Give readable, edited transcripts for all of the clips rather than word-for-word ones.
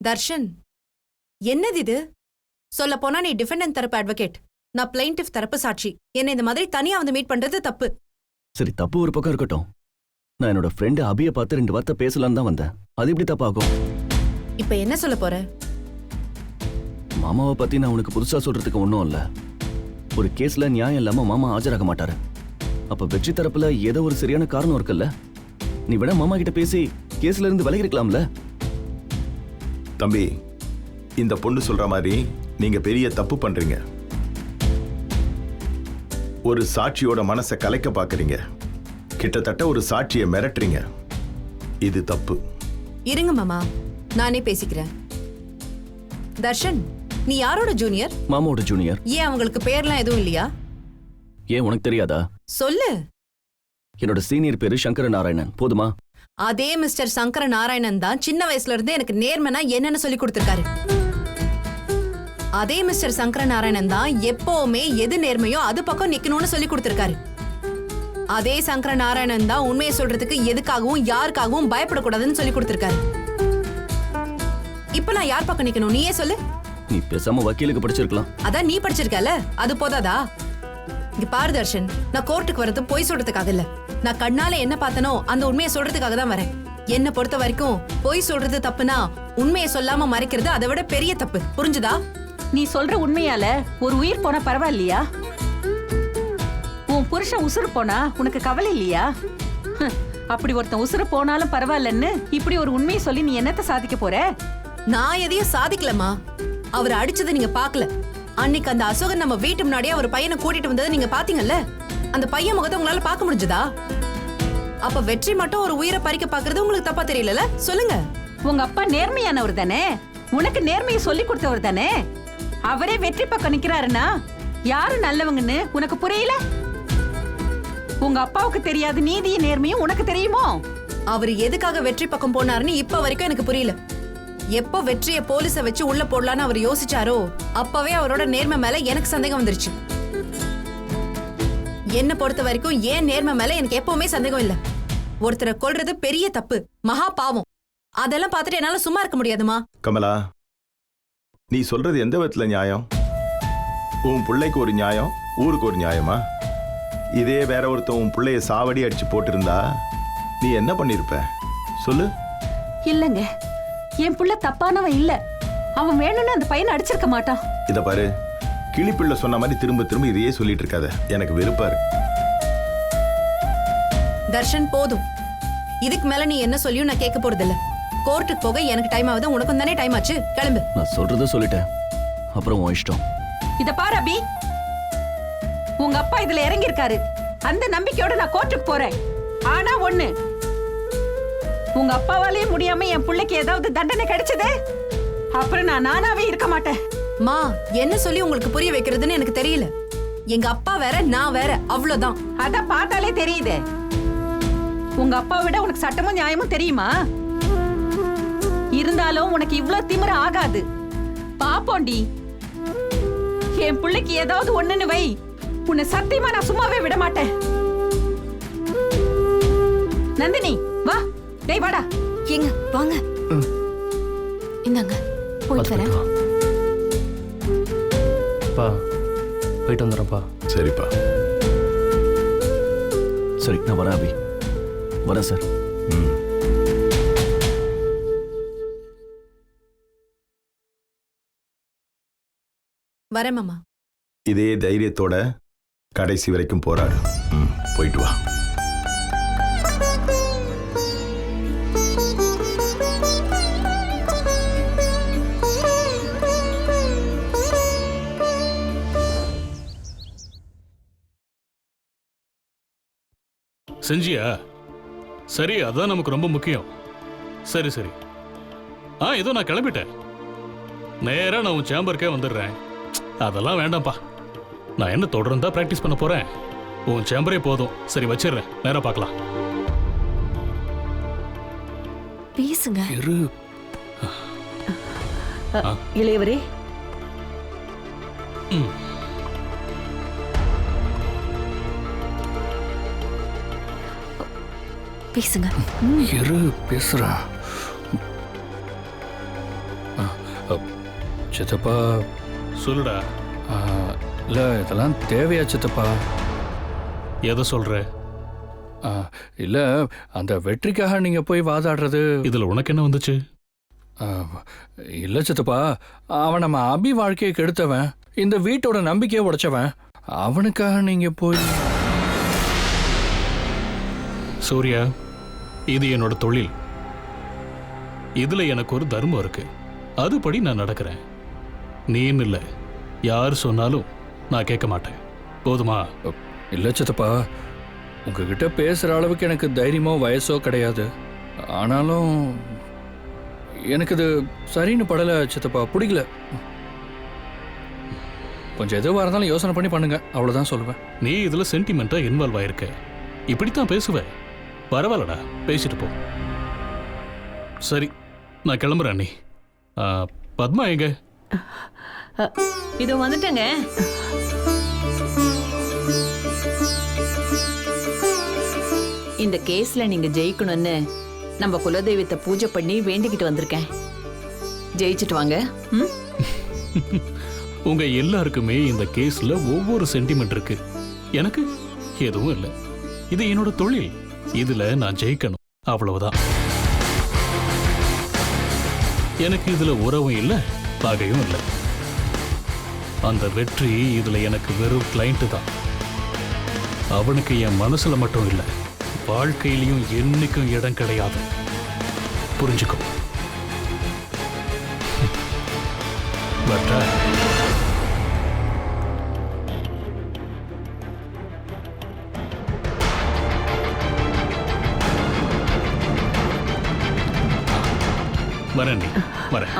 தர்ஷன், என்னது இது? சொல்ல போனா நீ டிஃபெண்டன்ட் தரப்பு அட்வொகேட், நான் பிளைன்டிஃப் தரப்பு சாட்சி. என்ன இந்த மாதிரி தனியா வந்து மீட் பண்றது தப்பு. சரி, தப்பு ஒரு பக்கம் இருக்கட்டும். நான் என்னோட ஃப்ரெண்டு அபியை பார்த்து 2 வார்த்தை பேசலான்னு தான் வந்தேன். அது எப்படி தப்பாகும்? இப்ப என்ன சொல்ல போற? மாமாவை பத்தி நான் உனக்கு புதுசா சொல்றதுக்கு ஒன்றும் இல்ல. ஒரு கேஸ்ல நியாயம் இல்லாம மாமா ஆஜராக மாட்டாரு. அப்ப வெற்றி தரப்புல ஏதோ ஒரு சரியான காரணம் இருக்குல்ல. நீ வேணா மாமா கிட்ட பேசி கேஸ்ல இருந்து விலகி இருக்கலாம்ல. தம்பி, இந்த பொண்ணு சொல்ற மாதிரி நீங்க பெரிய தப்பு பண்றீங்க. ஒரு சாட்சியோட மனசை கலைக்க பாக்குறீங்க. கிட்டத்தட்ட ஒரு சாட்சியை மிரட்டுறீங்க. இது தப்பு. இருங்க மாமா, நானே பேசிக்கிறேன். தர்ஷன், நீ யாரோட ஜூனியர்? மாமாவோட ஜூனியர். ஏன் அவங்களுக்கு பேர்லாம் எதுவும் இல்லையா? ஏன் உனக்கு தெரியாதா? சொல்லு. என்னோட சீனியர் பேரு சங்கர நாராயணன். போதுமா? அதே மிஸ்டர் சங்கர நாராயணன் தான் சின்ன வயசுல இருந்தே எனக்கு நேர்மனா என்னன்னு சொல்லி கொடுத்திருக்காரு. அதே மிஸ்டர் சங்கர நாராயணன் தான் எப்பவுமே எது நேர்மையோ அது பக்கம் நிக்கணும்னு சொல்லி கொடுத்திருக்காரு. அதே சங்கர நாராயணன் தான் உண்மையை சொல்றதுக்கு எதுக்காகவும் யாருக்காகவும் பயப்படக்கூடாதுன்னு சொல்லி கொடுத்திருக்காரு. இப்ப நான் யார் பக்கம் நிக்கணும் நீயே சொல்லு. நீ பேசாம வக்கீலுக்கு படிச்சிருக்கலாம். அதான் நீ படிச்சிருக்கல, அது போதாதா? இங்க பாரு தர்ஷன், நான் கோர்ட்டுக்கு வரது பொய் சொல்றதுக்காக இல்ல. நான் கண்ணால என்ன பார்த்தனோ அந்த உண்மையை சொல்றதுக்காக தான் வரேன். என்ன பொறுத்த வரைக்கும் பொய் சொல்றது தப்புனா உண்மையை சொல்லாம மறைக்கிறது அதை விட பெரிய தப்பு. புரிஞ்சுதா? நீ சொல்ற உண்மையால ஒரு உயிர் போனா பரவாயில்லையா? உன் புருஷன் உசுறு போனா உனக்கு கவலை இல்லையா? அப்படி ஒருத்தன் உசுறு போனாலும் பரவாயில்லன்னு இப்படி ஒரு உண்மையை சொல்லி நீ என்னத்த சாதிக்க போற? நான் எதையும் சாதிக்கலமா. அவர் அடிச்சதை நீங்க பாக்கல. அன்னைக்கு அந்த அசோகன் நம்ம வீட்டு முன்னாடியே அவர் பையனை கூட்டிட்டு வந்ததை நீங்க பாத்தீங்கல்ல. அந்த பையன் முகத்தை உங்களால பார்க்க முடிஞ்சதா? அப்ப வெற்றி மட்டும் ஒரு உயிரை பறிக்க பாக்குறது உங்களுக்கு தப்பா தெரியல? சொல்லுங்க. உங்க அப்பா நேர்மையானவர் தானே, உனக்கு நேர்மையை சொல்லி கொடுத்தவர் தானே. அவரே வெற்றி பக்கம் நிக்கிறாருன்னா யாரு நல்லவங்கன்னு உனக்கு புரியல? உங்க அப்பாவுக்கு தெரியாத நீதியும் நேர்மையும் உனக்கு தெரியுமோ? அவர் எதுக்காக வெற்றி பக்கம் போனாருன்னு இப்ப வரைக்கும் எனக்கு புரியல. எப்போ வெற்றியை போலீஸ வச்சு உள்ள போடலான்னு அவர் யோசிச்சாரோ அப்பவே அவரோட நேர்மை மேல எனக்கு சந்தேகம் வந்துருச்சு. என்ன பொறுத்த வரைக்கும் ஏன் நேர்மை மேல எனக்கு எப்பவுமே சந்தேகம் இல்ல. ஒருத்தரை கொல்றது பெரிய தப்பு, மகா பாவம். அதெல்லாம் பார்த்துட்டு என்னால சும்மா இருக்க முடியாதுமா. கமலா, நீ சொல்றது எந்த விதத்துல நியாயம்? உன் பிள்ளைக்கு ஒரு நியாயம், ஊருக்கு ஒரு நியாயமா? இதே வேற ஒருத்தன் உன் பிள்ளைய சாவடி அடிச்சு போட்டிருந்தா நீ என்ன பண்ணிருப்ப சொல்லு? இல்லங்க, என் புள்ள தப்பானவன் இல்ல. அவன் வேணும்னு அந்த பையனை அடிச்சிருக்க மாட்டான். இத பாரு, கிளிப்பிள்ள சொன்ன மாதிரி திரும்ப திரும்ப இதையே சொல்லிட்டு இருக்காத. எனக்கு வெறுப்பா இருக்கு. தர்ஷன், போதும். இதுக்கு மேல நீ என்ன சொல்லியும் நான் கேட்க போறது இல்ல. கோர்ட்டுக்கு போக எனக்கு டைம் ஆகுது, உனக்கும் தானே டைம் ஆச்சு. கிளம்பு. நான் சொல்றத சொல்லிட்டேன், அப்புறம் உன் இஷ்டம். இத பாரு அபி, உங்க அப்பா இதுல இறங்கி இருக்காரு. அந்த நம்பிக்கையோட நான் கோர்ட்டுக்கு போறேன். ஆனா ஒண்ணு, உங்க அப்பாவாலே முடியாம என் பிள்ளைக்கு ஏதாவது தண்டனை கிடைச்சதே அப்புறம் நான் நானாவே இருக்க மாட்டேன். மா, என்ன சொல்லி உங்களுக்கு புரிய வைக்கிறதுன்னு எனக்கு தெரியல. எங்க அப்பா வேற, நான் வேற, அவ்வளவுதான். அத பார்த்தாலே தெரியுதே. உங்க அப்பா விட உனக்கு சட்டமும் நியாயமும் தெரியுமா? இருந்தாலும் உனக்கு இவ்ளோ திமிர ஆகாது. பாப்போண்டி, என் பிள்ளைக்கு ஏதாவது ஒண்ணுன்னு வை, உன்னை சத்தியமா நான் சும்மாவே விட மாட்டேன். நந்தினி வா. டேய் வாடா. ஏங்க வாங்க. இந்தாங்க, போயிட்டு வரேன். பா, போயிட்டு வந்துடுறேன்ப்பா. சரிப்பா. சரி, நான் வரேன் அபி. வரேன் சார். வரேன் மாமா. இதே தைரியத்தோட கடைசி வரைக்கும் போராடு. போயிட்டு வா. செஞ்சியா? சரி, அதான் நமக்கு ரொம்ப முக்கியம். சரி சரி. ஏதோ நான் கிளம்பிட்டேன். நேரா நான் உன் சேம்பருக்கே வந்துடுறேன். அதெல்லாம் வேண்டாம்ப்பா. நான் என்ன தொடர்ந்து பிராக்டிஸ் பண்ண போறேன். உன் சேம்பரே போதும். சரி, வச்சிடுறேன். நேரா பார்க்கலாம். பேசுங்க. இளையவரே, பேசுங்க. பேசுறா. சித்தப்பா சொல்லுடா. இல்லை இதெல்லாம் தேவையா சித்தப்பா? எதை சொல்ற? இல்லை அந்த வெற்றிக்காக நீங்கள் போய் வாதாடுறது. இதுல உனக்கு என்ன வந்துச்சு? இல்லை சித்தப்பா, அவன் நம்ம அபி வாழ்க்கையை கெடுத்தவன், இந்த வீட்டோட நம்பிக்கையை உடைச்சவன். அவனுக்காக நீங்கள் போய். சூர்யா, இது என்னோட தொழில். இதுல எனக்கு ஒரு தர்மம் இருக்கு. அதுபடி நான் நடக்கிறேன். நீன்னு இல்லை, யார் சொன்னாலும் நான் கேட்க மாட்டேன். போதுமா? இல்லை சித்தப்பா, உங்ககிட்ட பேசுகிற அளவுக்கு எனக்கு தைரியமோ வயசோ கிடையாது. ஆனாலும் எனக்கு இது சரின்னு படலை சித்தப்பா, பிடிக்கல. கொஞ்சம் எதுவாக இருந்தாலும் யோசனை பண்ணி பண்ணுங்க, அவ்வளோதான் சொல்லுவேன். நீ இதுல சென்டிமெண்டா இன்வால்வ் ஆயிருக்க. இப்படித்தான் பேசுவேன். பரவாயில்லடா, பேசிட்டு போ. சரி, நான் கிளம்புறேன். அண்ணி, பத்மா எங்க? இதோ வந்துட்டேங்க. இந்த கேஸ்ல நீங்க ஜெயிக்கணும்னு நம்ம குலதெய்வத்தை பூஜை பண்ணி வேண்டிக்கிட்டு வந்திருக்கேன். ஜெயிச்சிட்டு வாங்க. உங்க எல்லாருக்குமே இந்த கேஸ்ல ஒவ்வொரு சென்டிமெண்ட் இருக்கு. எனக்கு எதுவும் இல்லை. இது என்னோட தொழில். இதுல நான் ஜெயிக்கணும், அவ்வளவுதான். எனக்கு இதுல உறவும் இல்லை, பகையும் இல்லை. அந்த வெற்றி இதுல எனக்கு வெறும் கிளைண்ட் தான். அவனுக்கு என் மனசுல மட்டும் இல்லை, வாழ்க்கையிலையும் என்னைக்கும் இடம் கிடையாது. புரிஞ்சுக்கோ. பட் வரேன், வரேன்.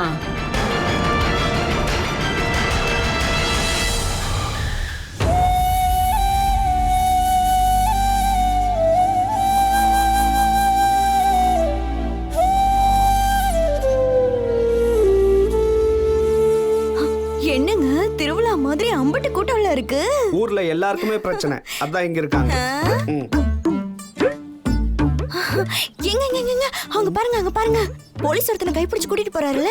என்னங்க திருவிழா மாதிரி அம்பட்டு கூட்டம்ல இருக்கு. ஊர்ல எல்லாருக்குமே பிரச்சனை, அதான் இங்க இருக்காங்க. எங்க அங்க பாருங்க, அங்க பாருங்க, போலீஸ் ஒருத்தனை கைப்பிடிச்சு கூட்டிட்டு போறாருல.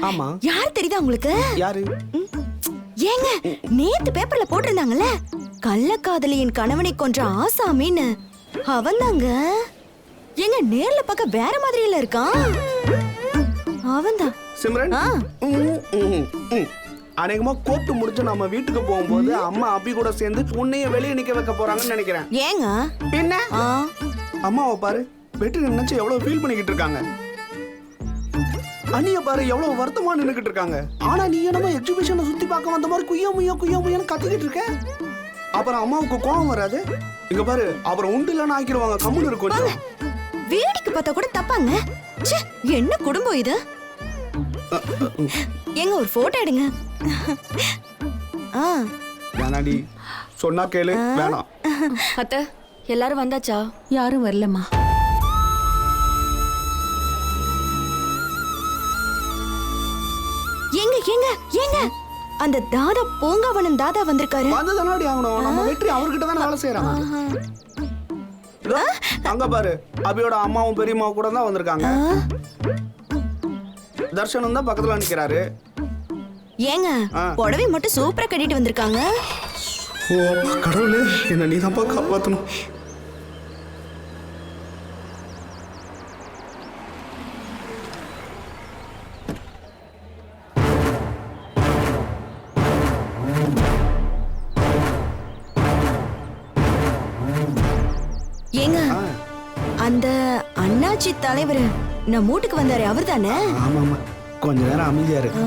ஆமா, யார் தெரியுதா உங்களுக்கு? யாரு? ஏங்க நேத்து பேப்பர்ல போட்டிருந்தாங்கல்ல, கள்ளக்காதலியின் கணவனை கொன்ற ஆசாமின்னு. அவன்தாங்க. ஏங்க நேர்ல பார்க்க வேற மாதிரியில இருக்கான். அவன்தான் சிம்ரன். அநேகமா கோர்ட்டு முடிஞ்சு நம்ம வீட்டுக்கு போகும்போது அம்மா அபி கூட சேர்ந்து உன்னைய வெளியே நிக்க வைக்க போறாங்கன்னு நினைக்கிறேன். ஏங்க பின்ன அம்மாவை பாரு, வெற்றி நினைச்சு எவ்வளவு ஃபீல் பண்ணிக்கிட்டு இருக்காங்க. அண்ணிய பாரு எவ்வளவு வருத்தமா நின்னுக்கிட்டு இருக்காங்க. ஆனா நீ என்னமோ எக்ஸிபிஷனை சுத்தி பார்க்க வந்த மாதிரி குய்யா முய்யான்னு கத்திக்கிட்டு இருக்க. அப்புறம் அம்மாவுக்கு கோபம் வராது? இங்க பாரு, அப்புறம் உண்டு இல்லைன்னு ஆக்கிடுவாங்க. கம்முன்னு இருக்கும். கொஞ்சம் வேடிக்கை பார்த்தா கூட தப்பாங்க. என்ன குடும்பம் இது? எங்க ஒரு போட்டோ எடுங்க. வேணாடி, சொன்னா கேளு. வேணாம். அத்தை, எல்லாரும் வந்தாச்சா? யாரும் வரலம்மா. ஏங்க ஏங்க ஏங்க, அந்த தாதா பூங்காவனம் தாதா வந்திருக்காரு. வந்து தானடி ஆகணும். நம்ம வெற்றி அவர்கிட்ட தானே வேலை செய்யறாங்க. அங்க பாரு, அபியோட அம்மாவும் பெரியம்மாவும் கூட தான் வந்திருக்காங்க. தர்ஷனும் தான் பக்கத்துல நிக்கிறாரு. ஏங்க புடவை மட்டும் சூப்பரா கட்டிட்டு வந்திருக்காங்க. ஓ கடவுளே, என்ன நீ தான் காப்பாத்தணும். ஏங்க அந்த அண்ணாச்சி தலைவர் நம்ம வீட்டுக்கு வந்தாரு, அவர் தானே? ஆமா ஆமா, கொஞ்ச நேரம் அமைதியா இருக்கு.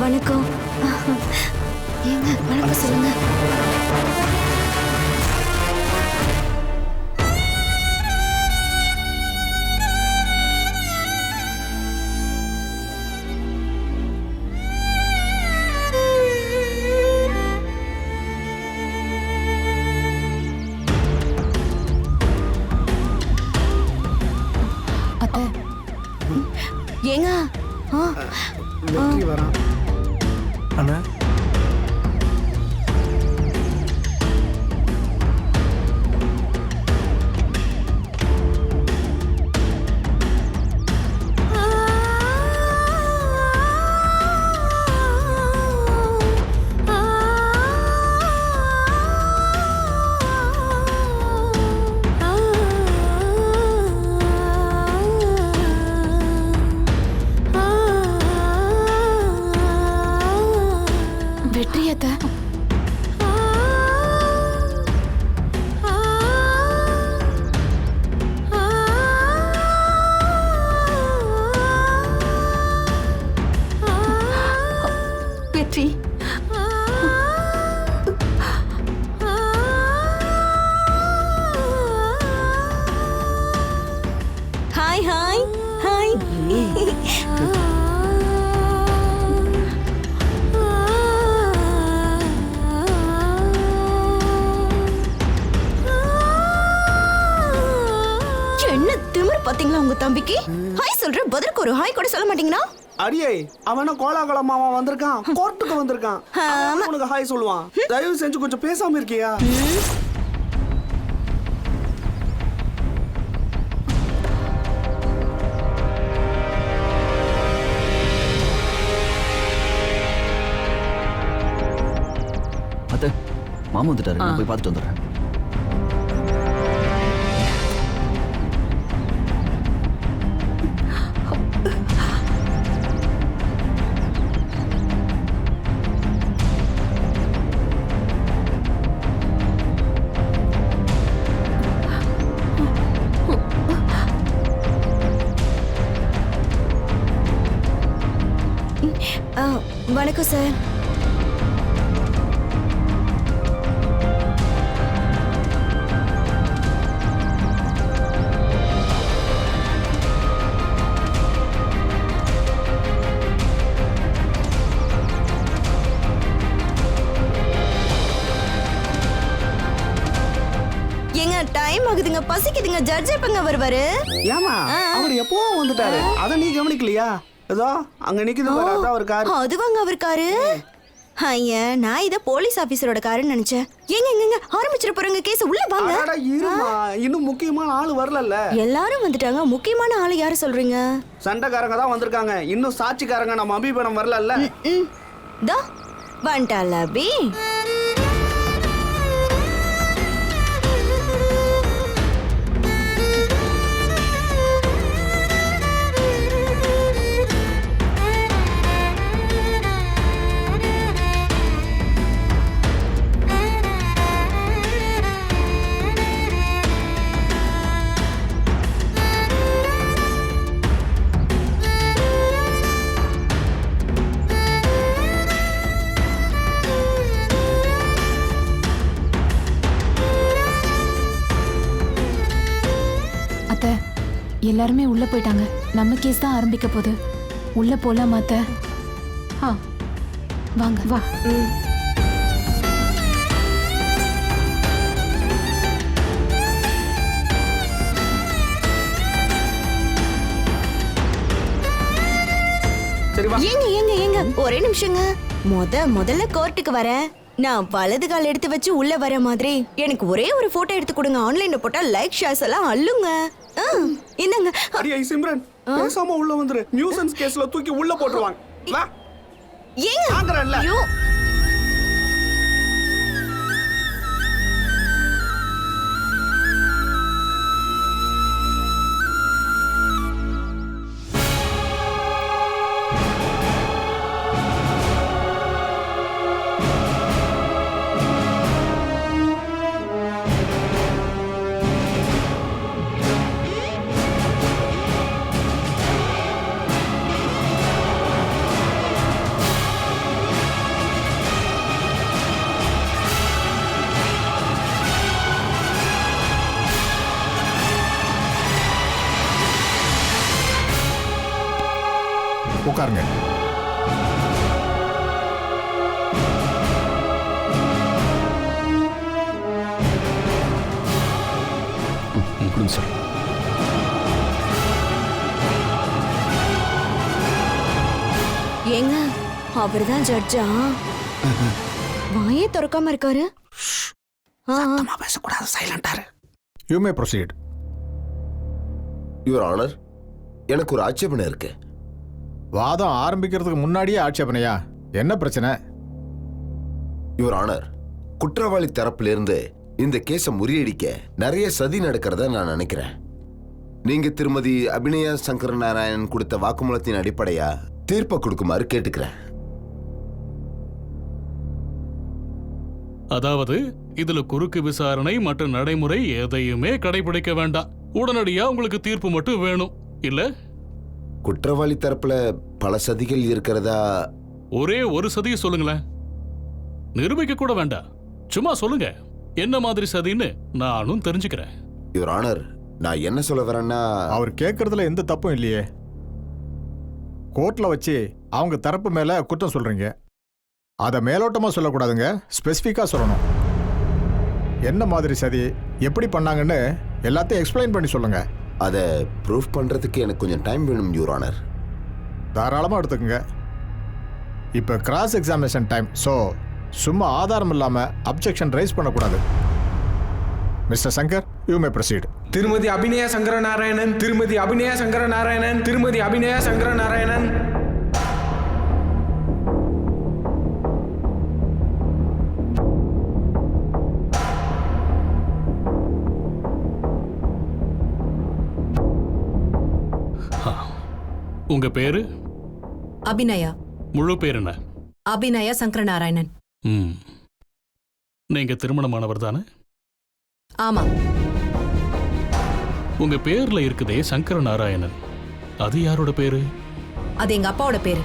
வணக்கம். ஏங்க வணக்கம் சொல்லுங்க. சரி அத்தை. வெற்றி, ஹாய் ஹாய் ஹாய். என்ன திமிரு பாத்தீங்களா உங்க தம்பிக்கு? ஹாய் சொல்ற பதிலுக்கு ஒரு ஹாய் கூட சொல்ல மாட்டீங்கன்னா? அடியே அவன கோலாகலமாவா வந்திருக்கான், கோர்ட்டுக்கு வந்திருக்கான். அவன் உனக்கு ஹாய் சொல்லுவான். தயவு செஞ்சு கொஞ்சம் பேசாம இருக்கியா? அத்தை மாமா வந்துட்டாரு, நான் போய் பார்த்துட்டு வந்துடுறேன். வணக்கம் சார். ஏங்க டைம் ஆகுதுங்க, பசிக்குதுங்க. ஜட்ஜ் எப்பங்க வருவாரு? ஏமா அவர் எப்போ வந்துட்டாரு, அத நீ கவனிக்கலையா? ஏதோ அங்க நிக்குது பாரு, அதான் அவர் கார். அதுவாங்க அவர் காரு. ஐயா நான் இத போலீஸ் ஆபீசரோட காருன்னு நினைச்சேன். ஏங்க எங்க ஆரம்பிச்சிட போறங்க கேஸ், உள்ள வாங்க. அடடா இருமா, இன்னும் முக்கியமான ஆளு வரலல்ல. எல்லாரும் வந்துட்டாங்க, முக்கியமான ஆளு யாரு சொல்றீங்க? சண்டைக்காரங்க தான் வந்திருக்காங்க, இன்னும் சாட்சிக்காரங்க நம்ம அபிபனம் வரலல்ல. தா வந்துட்டால அபி. எல்லாருமே உள்ள போயிட்டாங்க. நம்ம கேஸ் தான் ஆரம்பிக்க போகுது. உள்ள போலாம் அத்தை. வாங்க வா. ஏங்க ஏங்க ஏங்க ஒரே நிமிஷங்க. முதல்ல கோர்ட்டுக்கு வரேன். நான் வலது கால் எடுத்து வச்சு உள்ள வர மாதிரி எனக்கு ஒரே ஒரு போட்டோ எடுத்து கொடுங்க. ஆன்லைன்ல போட்டா லைக் ஷேர்ஸ் எல்லாம் அள்ளுங்க. என்னங்க அடியே சிம்ரன், பேசாம உள்ள வந்துரு. நியூசன்ஸ் கேஸ்ல தூக்கி உள்ள போட்டுருவாங்க. வா. ஏங்க ஆங்கறல்ல. ஐயோ உட்காருங்க. கொடுங்க சார். ஏங்க அவர்தான் ஜட்ஜா? வாயே திறக்காம இருக்காரு. சத்தமா பேசக்கூடாது, சைலண்டா இரு. You may proceed. Your honour, எனக்கு ஒரு ஆட்சேபனை இருக்கு. வாதம் ஆரம்பிக்கிறதுக்கு முன்னாடியே ஆட்சேபனையா? என்ன பிரச்சனை? யுவர் ஆனர், குற்றவாளி தரப்பிலிருந்து இந்த கேஸை முறியடிக்க நிறைய சதி நடக்கிறத நான் நினைக்கிறேன். நீங்க திருமதி அபிநயா சங்கர் நாராயணன் கொடுத்த வாக்குமூலத்தின் அடிப்படையா தீர்ப்பை கொடுக்குமாறு கேட்டுக்கிறேன். அதாவது இதுல குறுக்கு விசாரணை மற்ற நடைமுறை எதையுமே கடைபிடிக்க வேண்டாம். உடனடியா உங்களுக்கு தீர்ப்பு மட்டும் வேணும் இல்ல? குற்றவாளி தரப்புல பல சதிகள் இருக்கிறதா? ஒரே ஒரு சதியை சொல்லுங்களேன். நிரூபிக்க கூட வேண்டாம், சும்மா சொல்லுங்க என்ன மாதிரி சதின்னு நானும் தெரிஞ்சுக்கிறேன். யுவர் ஆனர், நான் என்ன சொல்ல வரேன்னா, அவர் கேட்கறதுல எந்த தப்பும் இல்லையே. கோர்ட்ல வச்சு அவங்க தரப்பு மேல குற்றம் சொல்றீங்க. அதை மேலோட்டமா சொல்லக்கூடாதுங்க, ஸ்பெசிஃபிக்கா சொல்லணும். என்ன மாதிரி சதி, எப்படி பண்ணாங்கன்னு எல்லாத்தையும் எக்ஸ்பிளைன் பண்ணி சொல்லுங்க. அதை ப்ரூஃப் பண்றதுக்கு எனக்கு கொஞ்சம் டைம் வேணும் யுவர் ஆனர். தாராளமா எடுத்துக்கங்க. இப்ப கிராஸ் எக்ஸாமினேஷன் டைம், ஸோ சும்மா ஆதாரம் இல்லாம அப்ஜெக்ஷன் ரைஸ் பண்ணக்கூடாது. Mister Shankar, you may proceed. திருமதி அபிநயா சங்கரநாராயணன், திருமதி அபிநயா சங்கரநாராயணன், திருமதி அபிநயா சங்கரநாராயணன். உங்க பேரு? அபிநயா. முழு பேர் என்ன? அபிநயா சங்கரநாராயணன். நீங்க திருமணமானவர் தானே? ஆமா. உங்க பேர்ல இருக்குதே சங்கரநாராயணன், அது யாரோட பேரு? அது எங்க அப்பாவோட பேரு.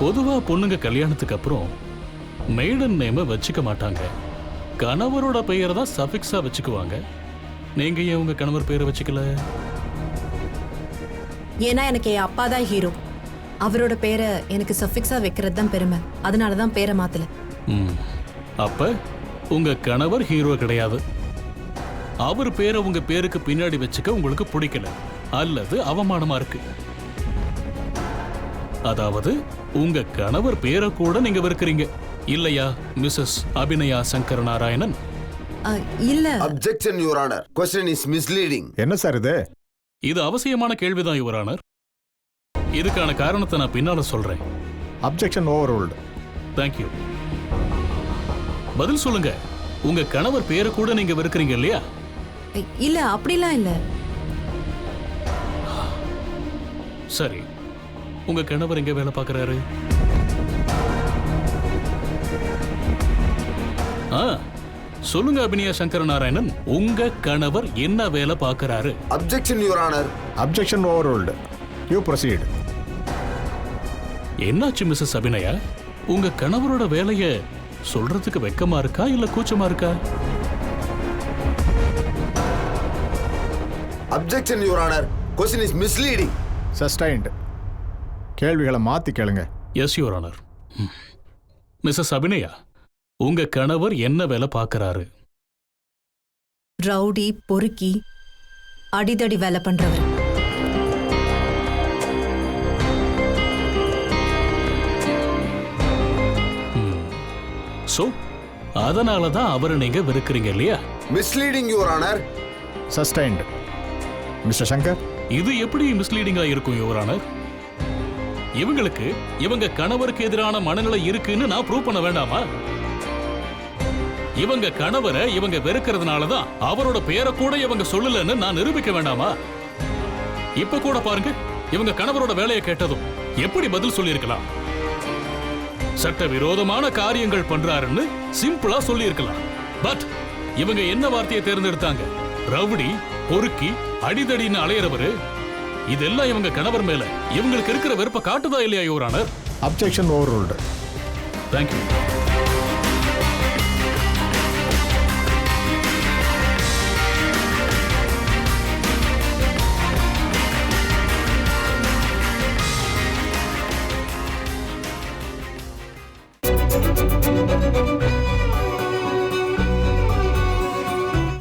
பொதுவா பொண்ணுங்க கல்யாணத்துக்கு அப்புறம் மெய்டன் நேம வச்சுக்க மாட்டாங்க, கணவரோட பெயரை தான் சஃபிக்ஸா வச்சுக்குவாங்க. நீங்க ஏன் உங்க கணவர் பேரை வச்சுக்கல? ஏன்னா எனக்கு என் அப்பா தான் ஹீரோ. அவரோட பேரை எனக்கு சஃபிக்ஸா வைக்கிறது தான் பெருமை. அதனால தான் பேரை மாத்தல. அப்ப உங்க கணவர் ஹீரோ கிடையாது. அவர் பேரை உங்க பேருக்கு பின்னாடி வச்சுக்க உங்களுக்கு பிடிக்கல அல்லது அவமானமா இருக்கு. அதாவது உங்க கணவர் பேரை கூட நீங்க வெறுக்கிறீங்க இல்லையா மிஸ்ஸஸ் அபிநயா சங்கர் நாராயணன்? இல்ல. Objection your honour. Question is misleading. என்ன சார் இது? இது அவசியமான கேள்விதான் யுவர் ஆனர். இதுக்கான காரணத்தை நான் பின்னால சொல்றேன். Objection overruled. Thank you. பதில் சொல்லுங்க. உங்க கணவர் பேரை கூட நீங்க வெறுக்கிறீங்க இல்லையா? இல்ல, அப்படிலாம் இல்ல. சரி, உங்க கணவர் எங்க வேலை பார்க்கறாரு? சொல்லுங்க அபிநயா சங்கர் நாராயணன், உங்க கணவர் என்ன வேலை பார்க்கறாரு? Objection your honour. Objection overruled. You proceed. என்னாச்சு மிஸ்ஸஸ் அபிநயா? உங்க கணவரோட வேலைய சொல்றதுக்கு வெக்கமா இருக்கா இல்ல கூச்சமா இருக்கா? Objection your honour. Question is misleading. Sustained. கேள்விகளை மாத்தி கேளுங்க. Yes your honour. Mrs Abhinaya, உங்க கணவர் என்ன வேலை பார்க்கறாரு? ரவுடி, பொறுக்கி, அடிதடி வேலை பண்றவர். சோ அதனால தான் அவரை நீங்க வெறுக்கிறீங்க இல்லையா? Misleading your honour. Sustained. Mister Shankar, இது எப்படி மிஸ்லீடிங்கா இருக்கும் யுவர் ஆனர்? இவங்களுக்கு இவங்க கணவருக்கு எதிரான மனநிலை இருக்குன்னு நான் ப்ரூவ் பண்ண வேண்டாமா? இவங்க கணவரை இவங்க வெறுக்கிறதுனால தான் அவரோட பேரை கூட இவங்க சொல்லலன்னு நான் நிரூபிக்க வேண்டாமா? இப்ப கூட பாருங்க, இவங்க கணவரோட வேலையை கேட்டதும் எப்படி பதில் சொல்லியிருக்கலாம்? சட்டவிரோதமான காரியங்கள் பண்றாருன்னு சிம்பிளா சொல்லி இருக்கலாம். பட் இவங்க என்ன வார்த்தையை தேர்ந்தெடுத்தாங்க? ரவுடி, பொறுக்கி, அடிதடின்னு அலையறவரு. இதெல்லாம் இவங்க கணவர் மேல இவங்களுக்கு இருக்கிற வெறுப்பை காட்டுதா இல்லையா யுவர் ஆனர்? அப்ஜெக்ஷன் ஓவர்ரூல்ட். தேங்க்யூ.